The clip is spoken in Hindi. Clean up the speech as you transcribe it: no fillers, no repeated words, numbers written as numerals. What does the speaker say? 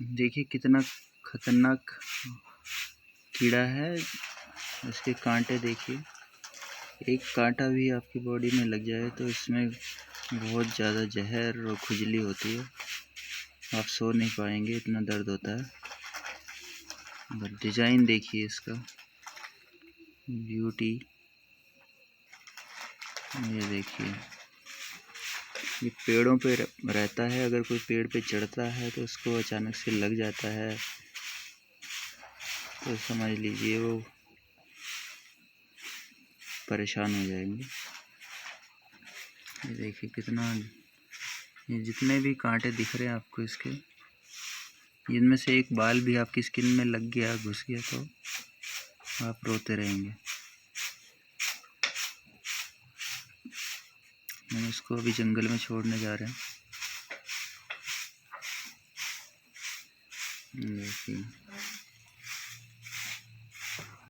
देखिए कितना खतरनाक कीड़ा है। इसके कांटे देखिए, एक कांटा भी आपकी बॉडी में लग जाए तो इसमें बहुत ज़्यादा जहर और खुजली होती है। आप सो नहीं पाएंगे, इतना दर्द होता है। और डिज़ाइन देखिए इसका, ब्यूटी। ये देखिए, ये पेड़ों पे रहता है। अगर कोई पेड़ पे चढ़ता है तो उसको अचानक से लग जाता है तो समझ लीजिए वो परेशान हो जाएंगे। ये देखिए कितना, ये जितने भी कांटे दिख रहे हैं आपको इसके, इनमें से एक बाल भी आपकी स्किन में लग गया, घुस गया तो आप रोते रहेंगे। हम इसको अभी जंगल में छोड़ने जा रहे हैं। देखिए